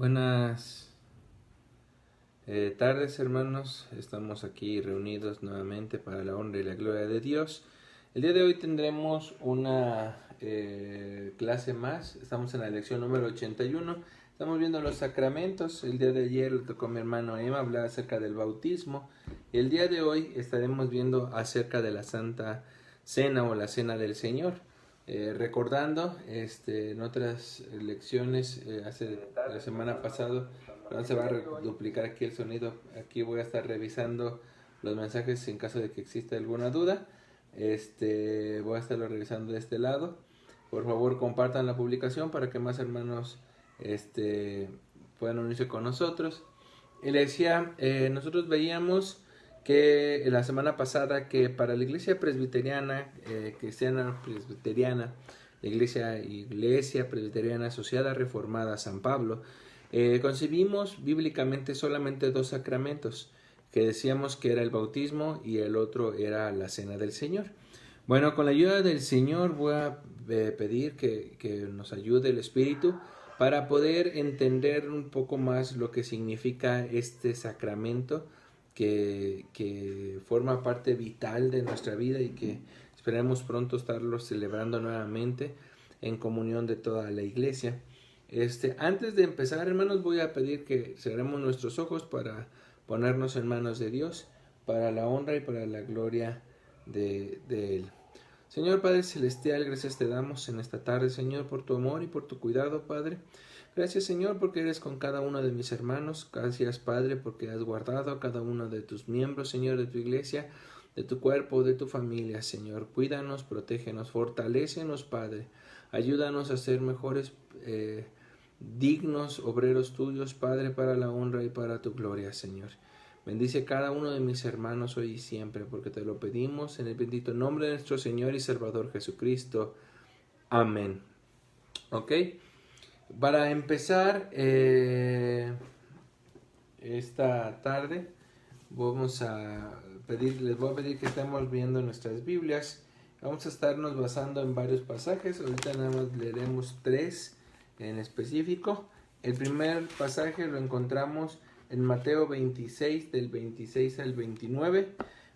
Buenas tardes, hermanos. Estamos aquí reunidos nuevamente para la honra y la gloria de Dios. El día de hoy tendremos una clase más. Estamos en la lección número 81. Estamos viendo los sacramentos. El día de ayer le tocó a mi hermano Emma hablar acerca del bautismo. Y el día de hoy estaremos viendo acerca de la Santa Cena o la Cena del Señor. Recordando en otras lecciones la semana pasada, no se va a duplicar aquí el sonido. Aquí voy a estar revisando los mensajes en caso de que exista alguna duda. Voy a estarlo revisando de este lado. Por favor, compartan la publicación para que más hermanos puedan unirse con nosotros. Y le decía, nosotros veíamos que la semana pasada que para la iglesia presbiteriana, cristiana presbiteriana, la iglesia presbiteriana asociada reformada a San Pablo, concebimos bíblicamente solamente dos sacramentos, que decíamos que era el bautismo y el otro era la Cena del Señor. Bueno, con la ayuda del Señor voy a pedir que nos ayude el Espíritu para poder entender un poco más lo que significa este sacramento que forma parte vital de nuestra vida y que esperemos pronto estarlo celebrando nuevamente en comunión de toda la iglesia. Antes de empezar, hermanos, voy a pedir que cerremos nuestros ojos para ponernos en manos de Dios, para la honra y para la gloria de Él. Señor Padre Celestial, gracias te damos en esta tarde, Señor, por tu amor y por tu cuidado, Padre. Gracias, Señor, porque eres con cada uno de mis hermanos. Gracias, Padre, porque has guardado a cada uno de tus miembros, Señor, de tu iglesia, de tu cuerpo, de tu familia, Señor. Cuídanos, protégenos, fortalécenos, Padre. Ayúdanos a ser mejores, dignos obreros tuyos, Padre, para la honra y para tu gloria, Señor. Bendice cada uno de mis hermanos hoy y siempre, porque te lo pedimos en el bendito nombre de nuestro Señor y Salvador Jesucristo. Amén. ¿Ok? Para empezar esta tarde, les voy a pedir que estemos viendo nuestras Biblias. Vamos a estarnos basando en varios pasajes. Ahorita nada más leeremos 3 en específico. El primer pasaje lo encontramos en Mateo 26, del 26 al 29.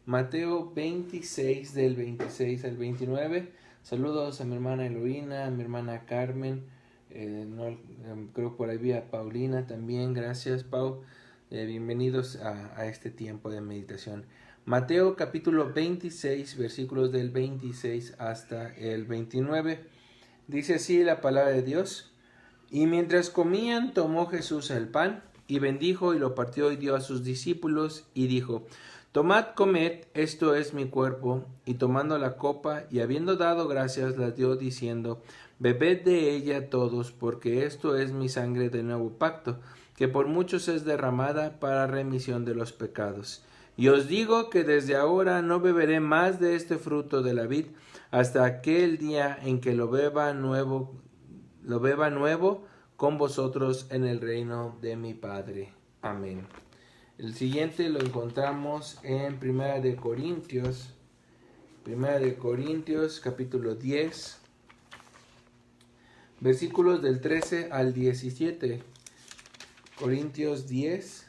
Mateo 26, del 26 al 29. Saludos a mi hermana Eloína, a mi hermana Carmen. Creo que por ahí vi a Paulina también. Gracias, Pau. Bienvenidos a este tiempo de meditación. Mateo capítulo 26, versículos del 26 hasta el 29. Dice así la palabra de Dios. Y mientras comían, tomó Jesús el pan y bendijo y lo partió y dio a sus discípulos y dijo: Tomad, comed, esto es mi cuerpo. Y tomando la copa y habiendo dado gracias, la dio diciendo: Bebed de ella todos, porque esto es mi sangre del nuevo pacto, que por muchos es derramada para remisión de los pecados. Y os digo que desde ahora no beberé más de este fruto de la vid, hasta aquel día en que lo beba nuevo con vosotros en el reino de mi Padre. Amén. El siguiente lo encontramos en Primera de Corintios capítulo 10, versículos del 13 al 17. Corintios 10,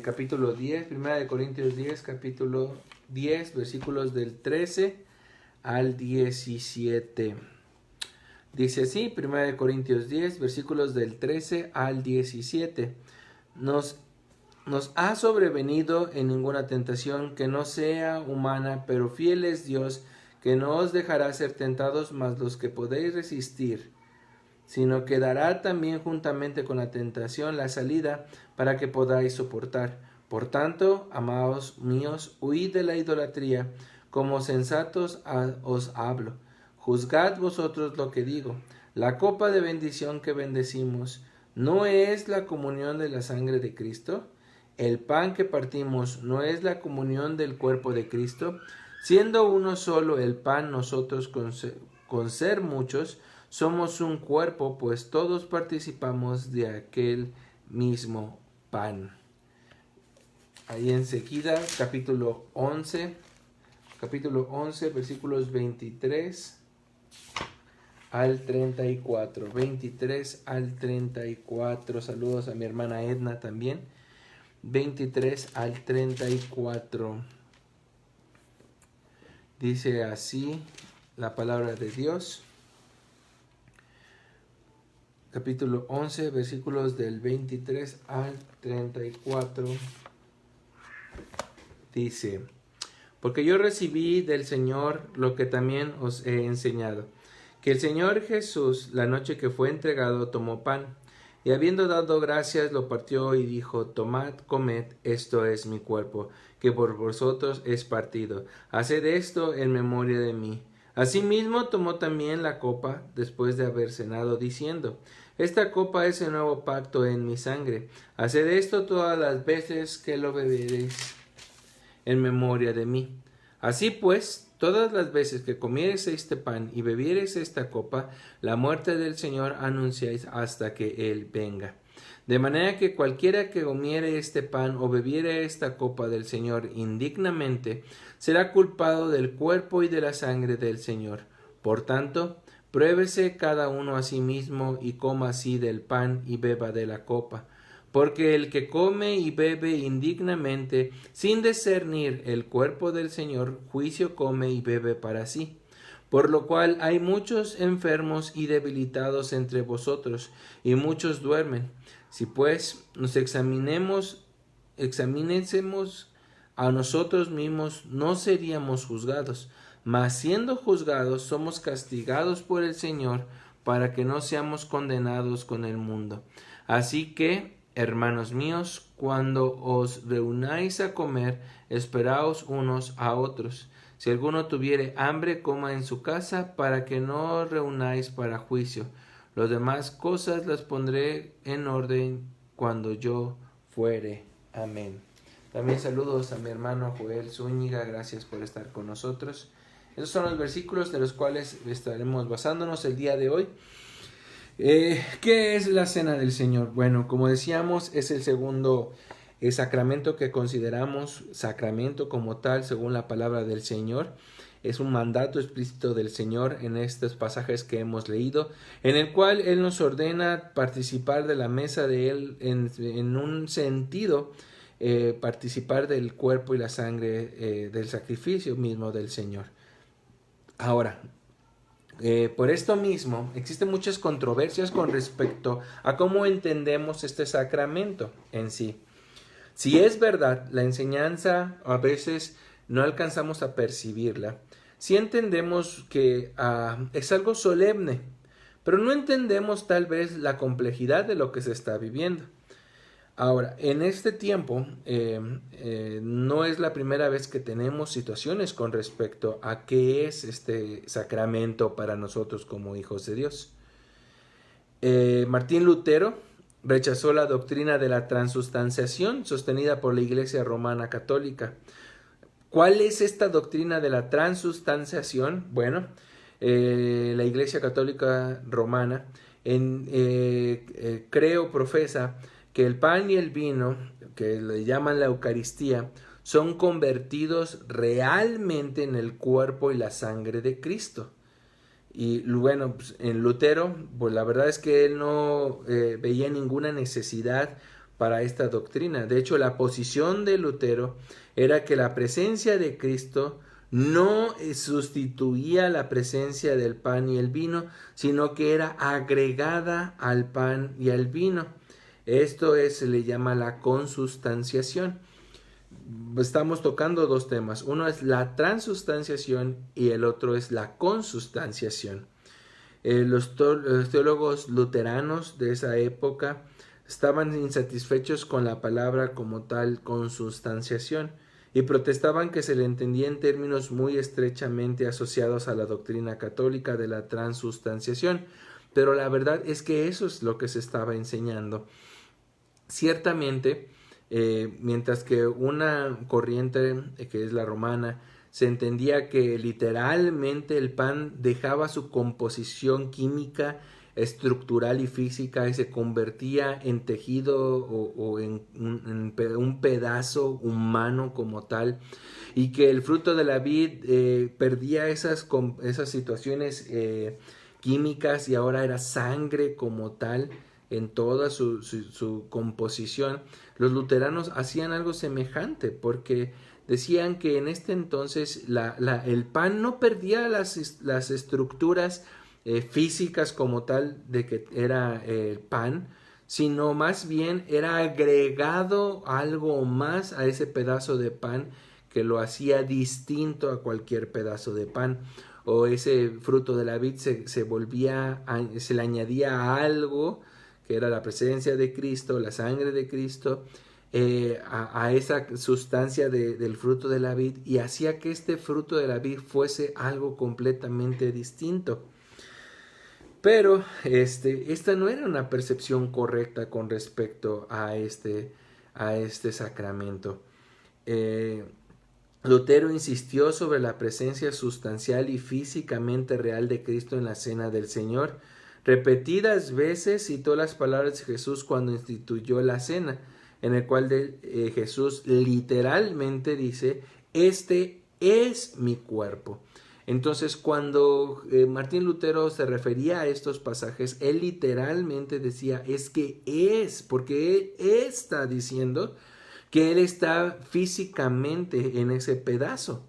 capítulo 10, Primera de Corintios 10, capítulo 10, versículos del 13 al 17. Dice así, Primera de Corintios 10, versículos del 13 al 17. Nos ha sobrevenido en ninguna tentación que no sea humana, pero fiel es Dios, que no os dejará ser tentados más los que podéis resistir, sino que dará también juntamente con la tentación la salida para que podáis soportar. Por tanto, amados míos, huid de la idolatría, como sensatos os hablo. Juzgad vosotros lo que digo. La copa de bendición que bendecimos, ¿no es la comunión de la sangre de Cristo? El pan que partimos, ¿no es la comunión del cuerpo de Cristo? Siendo uno solo el pan, nosotros con ser muchos, somos un cuerpo, pues todos participamos de aquel mismo pan. Ahí enseguida, capítulo 11, versículos 23 al 34. 23 al 34. Saludos a mi hermana Edna también. 23 al 34. Dice así la palabra de Dios. Capítulo 11, versículos del 23 al 34. Dice: porque yo recibí del Señor lo que también os he enseñado, que el Señor Jesús, la noche que fue entregado, tomó pan, y habiendo dado gracias, lo partió y dijo: tomad, comed, esto es mi cuerpo, que por vosotros es partido. Haced esto en memoria de mí. Asimismo tomó también la copa, después de haber cenado, diciendo: esta copa es el nuevo pacto en mi sangre. Haced esto todas las veces que lo beberéis en memoria de mí. Así pues, todas las veces que comiereis este pan y bebiereis esta copa, la muerte del Señor anunciáis hasta que Él venga. De manera que cualquiera que comiere este pan o bebiere esta copa del Señor indignamente, será culpado del cuerpo y de la sangre del Señor. Por tanto, pruébese cada uno a sí mismo y coma así del pan y beba de la copa. Porque el que come y bebe indignamente, sin discernir el cuerpo del Señor, juicio come y bebe para sí. Por lo cual hay muchos enfermos y debilitados entre vosotros, y muchos duermen. Si pues nos examinésemos a nosotros mismos, no seríamos juzgados. Mas siendo juzgados, somos castigados por el Señor, para que no seamos condenados con el mundo. Así que, hermanos míos, cuando os reunáis a comer, esperaos unos a otros. Si alguno tuviere hambre, coma en su casa, para que no os reunáis para juicio. Las demás cosas las pondré en orden cuando yo fuere. Amén. También saludos a mi hermano Joel Zúñiga, gracias por estar con nosotros. Esos son los versículos de los cuales estaremos basándonos el día de hoy. ¿Qué es la Cena del Señor? Bueno, como decíamos, es el segundo sacramento que consideramos sacramento como tal, según la palabra del Señor. Es un mandato explícito del Señor en estos pasajes que hemos leído, en el cual Él nos ordena participar de la mesa de Él en un sentido, participar del cuerpo y la sangre del sacrificio mismo del Señor. Ahora, por esto mismo, existen muchas controversias con respecto a cómo entendemos este sacramento en sí. Si es verdad, la enseñanza a veces no alcanzamos a percibirla. Sí entendemos que es algo solemne, pero no entendemos tal vez la complejidad de lo que se está viviendo. Ahora, en este tiempo no es la primera vez que tenemos situaciones con respecto a qué es este sacramento para nosotros como hijos de Dios. Martín Lutero rechazó la doctrina de la transustanciación sostenida por la Iglesia Romana Católica. ¿Cuál es esta doctrina de la transustanciación? Bueno, la Iglesia Católica Romana profesa que el pan y el vino, que le llaman la Eucaristía, son convertidos realmente en el cuerpo y la sangre de Cristo. Y bueno, pues, en Lutero, pues la verdad es que él no veía ninguna necesidad para esta doctrina. De hecho, la posición de Lutero era que la presencia de Cristo no sustituía la presencia del pan y el vino, sino que era agregada al pan y al vino. Esto se le llama la consustanciación. Estamos tocando dos temas. Uno es la transustanciación y el otro es la consustanciación. Los teólogos luteranos de esa época estaban insatisfechos con la palabra como tal consustanciación y protestaban que se le entendía en términos muy estrechamente asociados a la doctrina católica de la transustanciación. Pero la verdad es que eso es lo que se estaba enseñando. Ciertamente, mientras que una corriente, que es la romana, se entendía que literalmente el pan dejaba su composición química, estructural y física y se convertía en tejido o en un pedazo humano como tal, y que el fruto de la vid perdía esas situaciones químicas y ahora era sangre como tal en toda su composición. Los luteranos hacían algo semejante porque decían que en este entonces el pan no perdía las estructuras físicas como tal de que era el pan, sino más bien era agregado algo más a ese pedazo de pan que lo hacía distinto a cualquier pedazo de pan. O ese fruto de la vid se le añadía algo que era la presencia de Cristo, la sangre de Cristo, a esa sustancia del fruto de la vid, y hacía que este fruto de la vid fuese algo completamente distinto. Pero esta no era una percepción correcta con respecto a este sacramento. Lutero insistió sobre la presencia sustancial y físicamente real de Cristo en la cena del Señor. Repetidas veces citó las palabras de Jesús cuando instituyó la cena, en el cual Jesús literalmente dice: este es mi cuerpo. Entonces, cuando Martín Lutero se refería a estos pasajes, él literalmente decía: es que es, porque él está diciendo que él está físicamente en ese pedazo.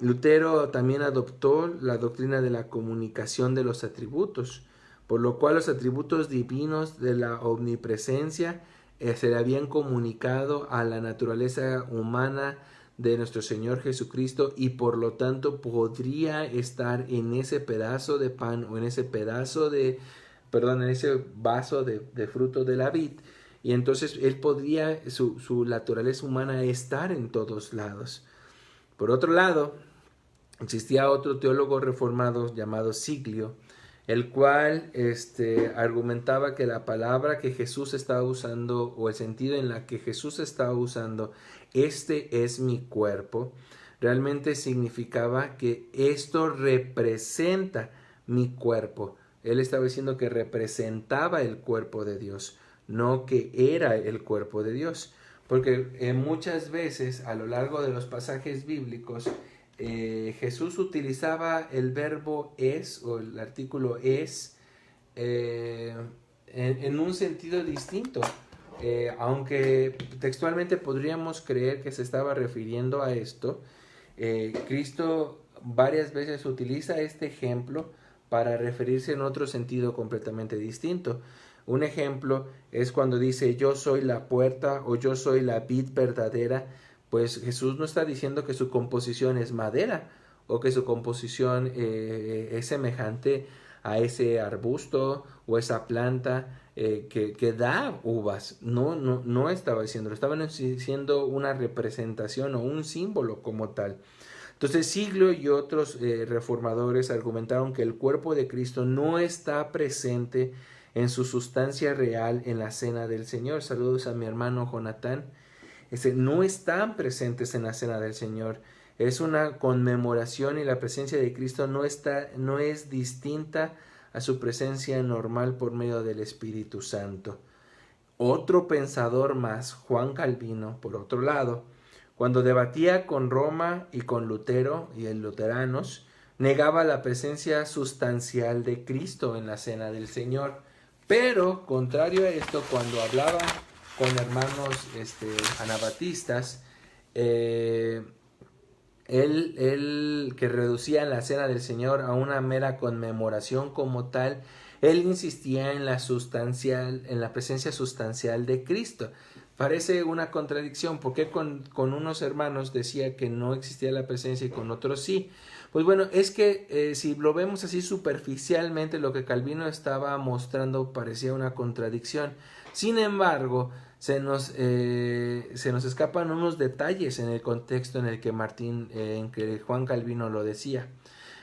Lutero también adoptó la doctrina de la comunicación de los atributos, por lo cual los atributos divinos de la omnipresencia se le habían comunicado a la naturaleza humana de nuestro Señor Jesucristo, y por lo tanto podría estar en ese pedazo de pan o en ese en ese vaso de fruto de la vid, y entonces él podría, su naturaleza humana, estar en todos lados. Por otro lado, existía otro teólogo reformado llamado Siglio, el cual argumentaba que la palabra que Jesús estaba usando, o el sentido en la que Jesús estaba usando, este es mi cuerpo, realmente significaba que esto representa mi cuerpo. Él estaba diciendo que representaba el cuerpo de Dios, no que era el cuerpo de Dios. Porque muchas veces a lo largo de los pasajes bíblicos, Jesús utilizaba el verbo es, o el artículo es, en un sentido distinto. Aunque textualmente podríamos creer que se estaba refiriendo a esto, Cristo varias veces utiliza este ejemplo para referirse en otro sentido completamente distinto. Un ejemplo es cuando dice: yo soy la puerta, o yo soy la vid verdadera. Pues Jesús no está diciendo que su composición es madera, o que su composición es semejante a ese arbusto o esa planta que da uvas. No estaba diciendo, estaban diciendo una representación o un símbolo como tal. Entonces Siglio y otros reformadores argumentaron que el cuerpo de Cristo no está presente en su sustancia real en la cena del Señor. Saludos a mi hermano Jonathan. No están presentes en la cena del Señor. Es una conmemoración, y la presencia de Cristo no es distinta a su presencia normal por medio del Espíritu Santo. Otro pensador más, Juan Calvino, por otro lado, cuando debatía con Roma y con Lutero y los luteranos, negaba la presencia sustancial de Cristo en la cena del Señor. Pero, contrario a esto, cuando hablaba con hermanos anabatistas, él que reducía la cena del Señor a una mera conmemoración como tal, él insistía en la presencia sustancial de Cristo. Parece una contradicción, porque con unos hermanos decía que no existía la presencia y con otros sí. Pues bueno, es que si lo vemos así superficialmente, lo que Calvino estaba mostrando parecía una contradicción. Sin embargo, se nos escapan unos detalles en el contexto en el que en que Juan Calvino lo decía.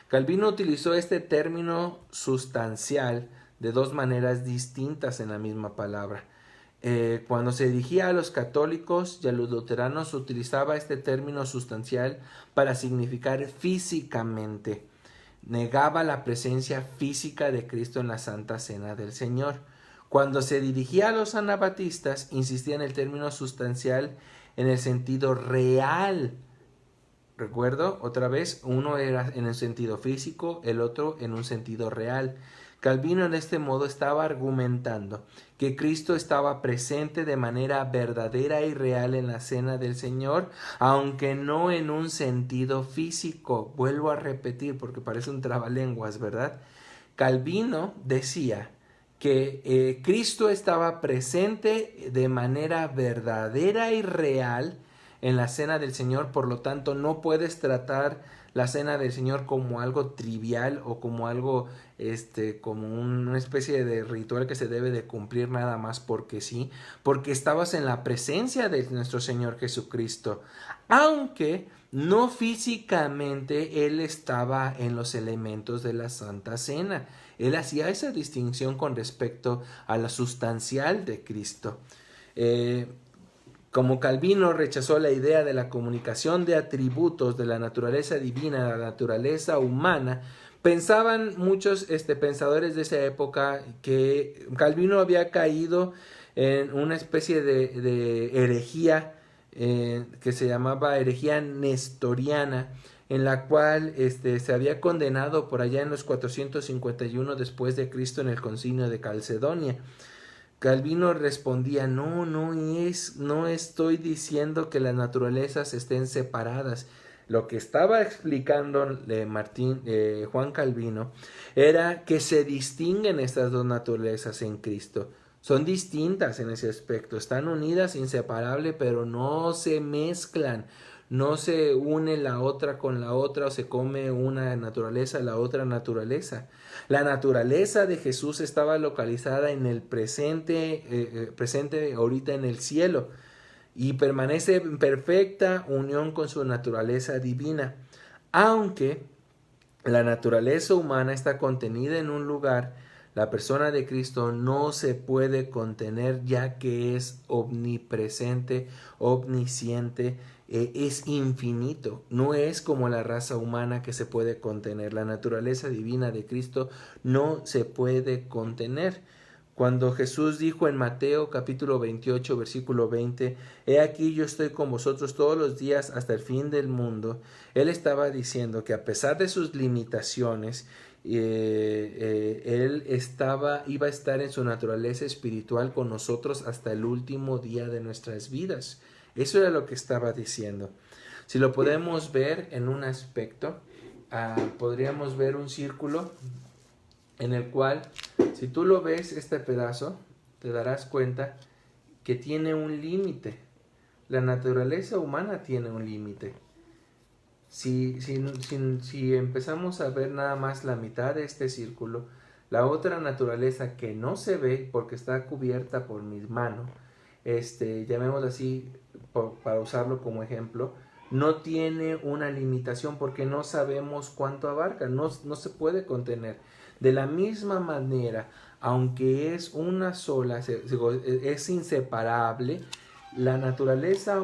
Calvino utilizó este término sustancial de dos maneras distintas en la misma palabra. Cuando se dirigía a los católicos y a los luteranos, utilizaba este término sustancial para significar físicamente. Negaba la presencia física de Cristo en la Santa Cena del Señor. Cuando se dirigía a los anabatistas, insistía en el término sustancial en el sentido real Recuerdo otra vez, uno era en un sentido físico, el otro en un sentido real. Calvino en este modo estaba argumentando que Cristo estaba presente de manera verdadera y real en la cena del Señor, aunque no en un sentido físico. Vuelvo a repetir porque parece un trabalenguas, ¿verdad? Calvino decía que Cristo estaba presente de manera verdadera y real en la cena del Señor, por lo tanto no puedes tratar la cena del Señor como algo trivial o como algo como una especie de ritual que se debe de cumplir nada más porque sí, porque estabas en la presencia de nuestro Señor Jesucristo, aunque no físicamente Él estaba en los elementos de la Santa Cena. Él hacía esa distinción con respecto a la sustancial de Cristo. Como Calvino rechazó la idea de la comunicación de atributos de la naturaleza divina a la naturaleza humana, pensaban muchos pensadores de esa época que Calvino había caído en una especie de herejía que se llamaba herejía nestoriana, en la cual se había condenado por allá en los 451 después de Cristo en el concilio de Calcedonia. Calvino respondía, no estoy diciendo que las naturalezas estén separadas. Lo que estaba explicando Juan Calvino era que se distinguen estas dos naturalezas en Cristo. Son distintas en ese aspecto, están unidas, inseparables, pero no se mezclan. No se une la otra con la otra o se come una naturaleza la otra naturaleza. La naturaleza de Jesús estaba localizada en el presente ahorita en el cielo y permanece en perfecta unión con su naturaleza divina. Aunque la naturaleza humana está contenida en un lugar, la persona de Cristo no se puede contener ya que es omnipresente, omnisciente, es infinito. No es como la raza humana que se puede contener. La naturaleza divina de Cristo no se puede contener. Cuando Jesús dijo en Mateo capítulo 28 versículo 20, he aquí yo estoy con vosotros todos los días hasta el fin del mundo, Él estaba diciendo que a pesar de sus limitaciones, Él iba a estar en su naturaleza espiritual con nosotros hasta el último día de nuestras vidas. Eso era lo que estaba diciendo. Si lo podemos ver en un aspecto, podríamos ver un círculo en el cual, si tú lo ves, este pedazo, te darás cuenta que tiene un límite. La naturaleza humana tiene un límite. Si empezamos a ver nada más la mitad de este círculo, la otra naturaleza que no se ve porque está cubierta por mi mano, llamémoslo así para usarlo como ejemplo, no tiene una limitación porque no sabemos cuánto abarca, no se puede contener. De la misma manera, aunque es una sola, es inseparable, la naturaleza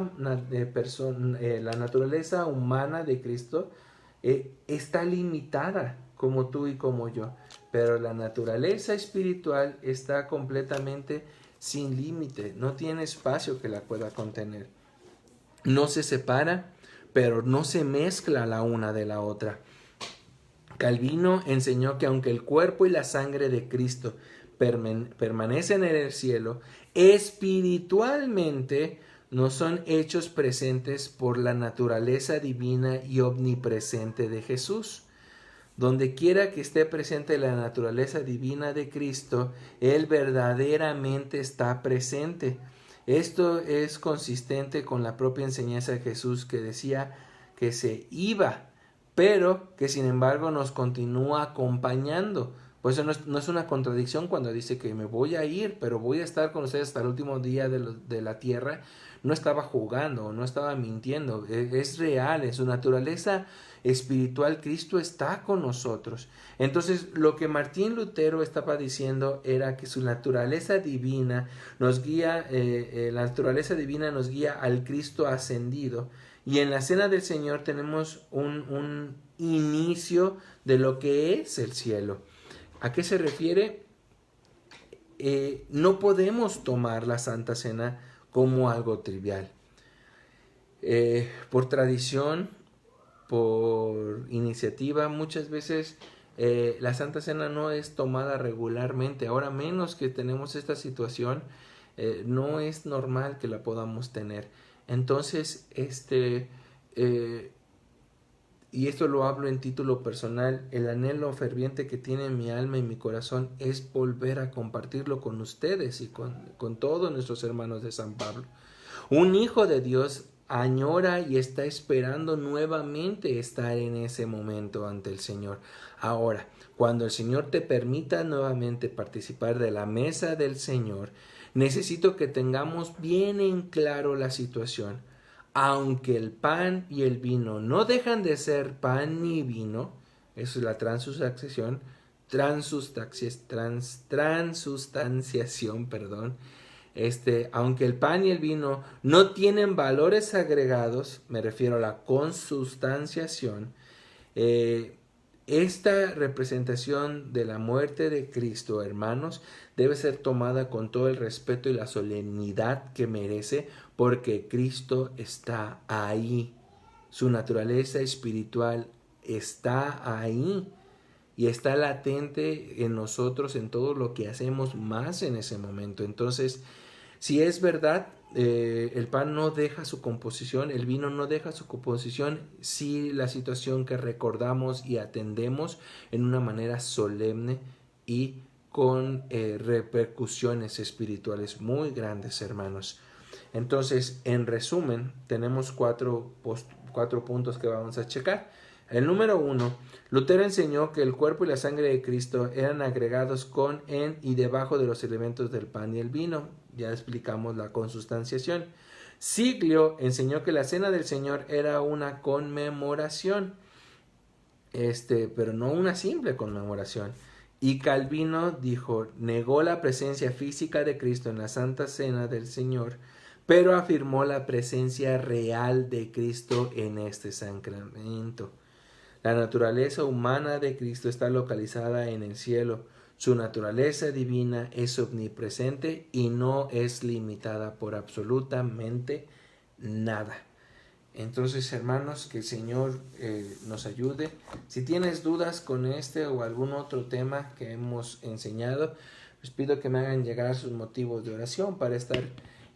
humana de Cristo está limitada como tú y como yo, pero la naturaleza espiritual está completamente sin límite, no tiene espacio que la pueda contener. No se separa, pero no se mezcla la una de la otra. Calvino enseñó que aunque el cuerpo y la sangre de Cristo permanecen en el cielo, espiritualmente no son hechos presentes por la naturaleza divina y omnipresente de Jesús. Donde quiera que esté presente la naturaleza divina de Cristo, Él verdaderamente está presente. Esto es consistente con la propia enseñanza de Jesús que decía que se iba, pero que sin embargo nos continúa acompañando. Por eso no es una contradicción cuando dice que me voy a ir, pero voy a estar con ustedes hasta el último día de la tierra. No estaba jugando, no estaba mintiendo, es real, en su naturaleza espiritual Cristo está con nosotros. Entonces lo que Martín Lutero estaba diciendo era que su naturaleza divina nos guía, la naturaleza divina nos guía al Cristo ascendido. Y en la cena del Señor tenemos un inicio de lo que es el cielo. ¿A qué se refiere? No podemos tomar la Santa Cena como algo trivial. Por tradición, por iniciativa. Muchas veces la Santa Cena no es tomada regularmente, ahora menos que tenemos esta situación, no es normal que la podamos tener. Entonces, y esto lo hablo en título personal, el anhelo ferviente que tiene mi alma y mi corazón es volver a compartirlo con ustedes y con todos nuestros hermanos de San Pablo. Un hijo de Dios añora y está esperando nuevamente estar en ese momento ante el Señor. Ahora, cuando el Señor te permita nuevamente participar de la mesa del Señor, necesito que tengamos bien en claro la situación. Aunque el pan y el vino no dejan de ser pan ni vino, eso es la transustanciación, perdón. Aunque el pan y el vino no tienen valores agregados, me refiero a la consustanciación, esta representación de la muerte de Cristo, hermanos, debe ser tomada con todo el respeto y la solemnidad que merece, porque Cristo está ahí. Su naturaleza espiritual está ahí y está latente en nosotros, en todo lo que hacemos más en ese momento. Entonces, si es verdad, el pan no deja su composición, el vino no deja su composición, si la situación que recordamos y atendemos en una manera solemne y con repercusiones espirituales muy grandes, hermanos. Entonces, en resumen, tenemos cuatro puntos que vamos a checar. El número 1, Lutero enseñó que el cuerpo y la sangre de Cristo eran agregados con, en y debajo de los elementos del pan y el vino. Ya explicamos la consustanciación. Siglio enseñó que la cena del Señor era una conmemoración, pero no una simple conmemoración. Y Calvino negó la presencia física de Cristo en la Santa Cena del Señor, pero afirmó la presencia real de Cristo en este sacramento. La naturaleza humana de Cristo está localizada en el cielo. Su naturaleza divina es omnipresente y no es limitada por absolutamente nada. Entonces, hermanos, que el Señor nos ayude. Si tienes dudas con este o algún otro tema que hemos enseñado, les pido que me hagan llegar sus motivos de oración para estar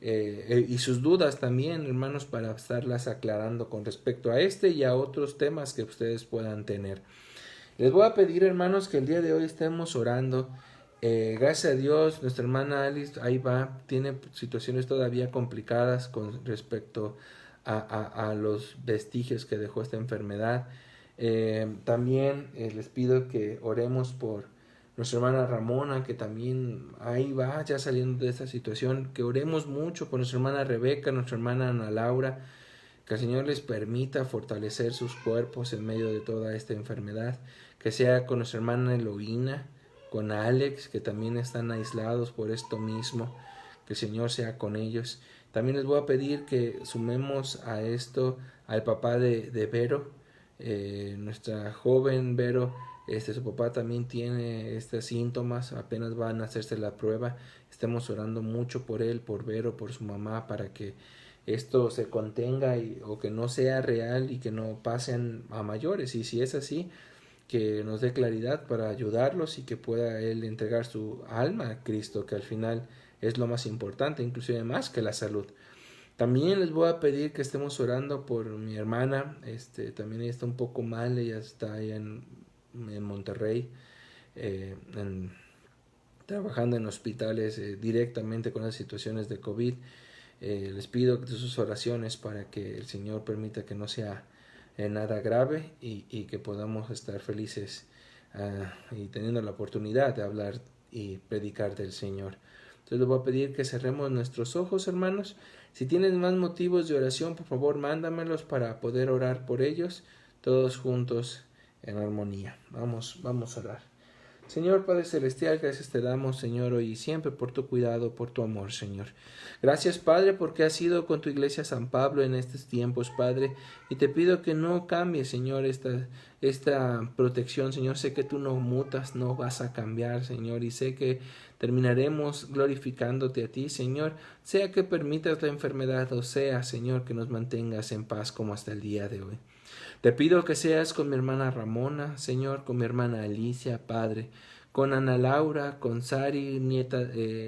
y sus dudas también, hermanos, para estarlas aclarando con respecto a este y a otros temas que ustedes puedan tener. Les voy a pedir, hermanos, que el día de hoy estemos orando. Gracias a Dios, nuestra hermana Alice ahí va, tiene situaciones todavía complicadas con respecto a los vestigios que dejó esta enfermedad. También les pido que oremos por nuestra hermana Ramona, que también ahí va ya saliendo de esta situación, que oremos mucho por nuestra hermana Rebeca, nuestra hermana Ana Laura, que el Señor les permita fortalecer sus cuerpos en medio de toda esta enfermedad, que sea con nuestra hermana Eloína, con Alex, que también están aislados por esto mismo, que el Señor sea con ellos. También les voy a pedir que sumemos a esto al papá de Vero, nuestra joven Vero. Su papá también tiene estos síntomas, apenas van a hacerse la prueba. Estemos orando mucho por él, por Vero, por su mamá, para que esto se contenga o que no sea real y que no pasen a mayores. Y si es así, que nos dé claridad para ayudarlos y que pueda él entregar su alma a Cristo, que al final es lo más importante, inclusive más que la salud. También les voy a pedir que estemos orando por mi hermana. También ella está un poco mal, ella está allá en Monterrey, trabajando en hospitales directamente con las situaciones de COVID. Les pido de sus oraciones para que el Señor permita que no sea nada grave y que podamos estar felices y teniendo la oportunidad de hablar y predicar del Señor. Entonces les voy a pedir que cerremos nuestros ojos, hermanos. Si tienen más motivos de oración, por favor, mándamelos para poder orar por ellos, todos juntos en armonía. Vamos a orar. Señor Padre Celestial, gracias te damos, Señor, hoy y siempre por tu cuidado, por tu amor, Señor. Gracias, Padre, porque has sido con tu iglesia San Pablo en estos tiempos, Padre, y te pido que no cambies, Señor, esta protección, Señor. Sé que tú no mutas, no vas a cambiar, Señor, y sé que terminaremos glorificándote a ti, Señor, sea que permitas la enfermedad o sea, Señor, que nos mantengas en paz como hasta el día de hoy. Te pido que seas con mi hermana Ramona, Señor, con mi hermana Alicia, Padre, con Ana Laura, con Sari,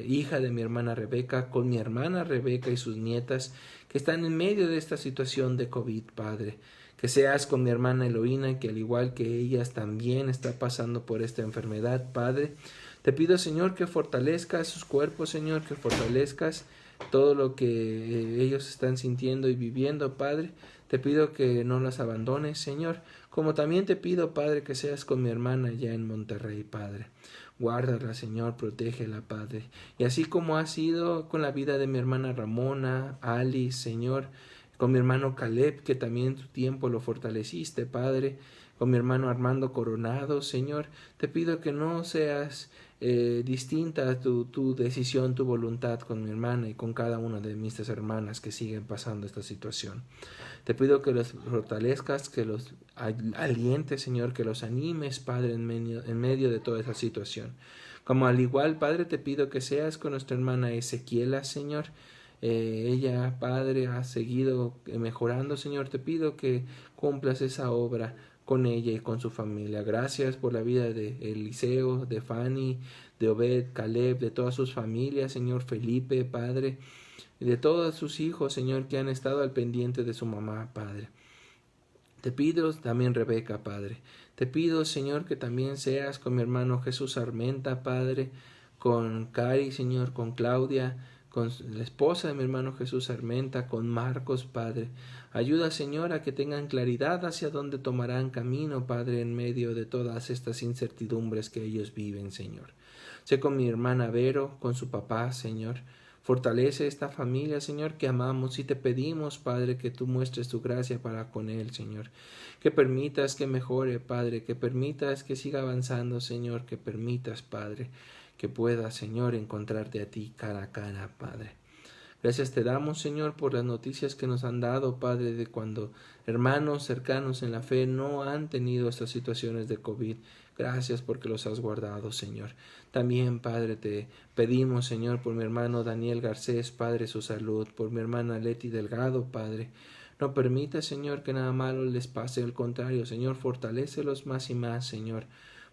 hija de mi hermana Rebeca, con mi hermana Rebeca y sus nietas, que están en medio de esta situación de COVID, Padre. Que seas con mi hermana Eloína, que al igual que ellas también está pasando por esta enfermedad, Padre. Te pido, Señor, que fortalezcas sus cuerpos, Señor, que fortalezcas todo lo que ellos están sintiendo y viviendo, Padre. Te pido que no las abandones, Señor, como también te pido, Padre, que seas con mi hermana ya en Monterrey, Padre. Guárdala, Señor, protégela, Padre. Y así como ha sido con la vida de mi hermana Ramona, Ali, Señor, con mi hermano Caleb, que también en tu tiempo lo fortaleciste, Padre, con mi hermano Armando Coronado, Señor, te pido que no seas distinta tu decisión, tu voluntad con mi hermana y con cada una de mis hermanas que siguen pasando esta situación. Te pido que los fortalezcas, que los alientes, Señor, que los animes, Padre, en medio de toda esa situación. Como al igual, Padre, te pido que seas con nuestra hermana Ezequiela, Señor. Ella, Padre, ha seguido mejorando, Señor. Te pido que cumplas esa obra con ella y con su familia. Gracias por la vida de Eliseo, de Fanny, de Obed, Caleb, de todas sus familias, Señor, Felipe, Padre, y de todos sus hijos, Señor, que han estado al pendiente de su mamá, Padre. Te pido también Rebeca, Padre. Te pido, Señor, que también seas con mi hermano Jesús Armenta, Padre, con Cari, Señor, con Claudia, con la esposa de mi hermano Jesús Armenta, con Marcos, Padre. Ayuda, Señor, a que tengan claridad hacia dónde tomarán camino, Padre, en medio de todas estas incertidumbres que ellos viven, Señor. Sé con mi hermana Vero, con su papá, Señor. Fortalece esta familia, Señor, que amamos, y te pedimos, Padre, que tú muestres tu gracia para con él, Señor. Que permitas que mejore, Padre, que permitas que siga avanzando, Señor, que permitas, Padre, que pueda, Señor, encontrarte a ti cara a cara, Padre. Gracias te damos, Señor, por las noticias que nos han dado, Padre, de cuando hermanos cercanos en la fe no han tenido estas situaciones de COVID. Gracias porque los has guardado, Señor. También, Padre, te pedimos, Señor, por mi hermano Daniel Garcés, Padre, su salud, por mi hermana Leti Delgado, Padre. No permita, Señor, que nada malo les pase, al contrario, Señor, fortalécelos más y más, Señor,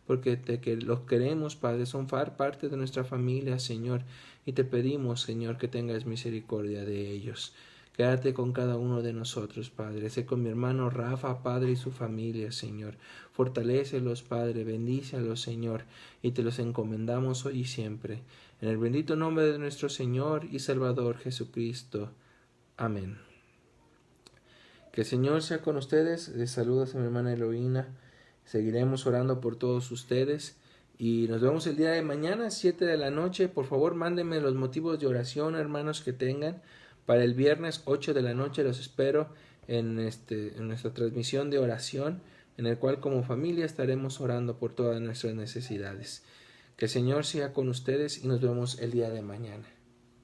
porque los queremos, Padre, son parte de nuestra familia, Señor, y te pedimos, Señor, que tengas misericordia de ellos. Quédate con cada uno de nosotros, Padre. Sé con mi hermano Rafa, Padre, y su familia, Señor. Fortalécelos, Padre, bendícelos, Señor, y te los encomendamos hoy y siempre. En el bendito nombre de nuestro Señor y Salvador Jesucristo. Amén. Que el Señor sea con ustedes. Les saludos a mi hermana Eloína. Seguiremos orando por todos ustedes y nos vemos el día de mañana, 7 de la noche. Por favor, mándenme los motivos de oración, hermanos, que tengan. Para el viernes, 8 de la noche, los espero en nuestra transmisión de oración, en el cual como familia estaremos orando por todas nuestras necesidades. Que el Señor sea con ustedes y nos vemos el día de mañana.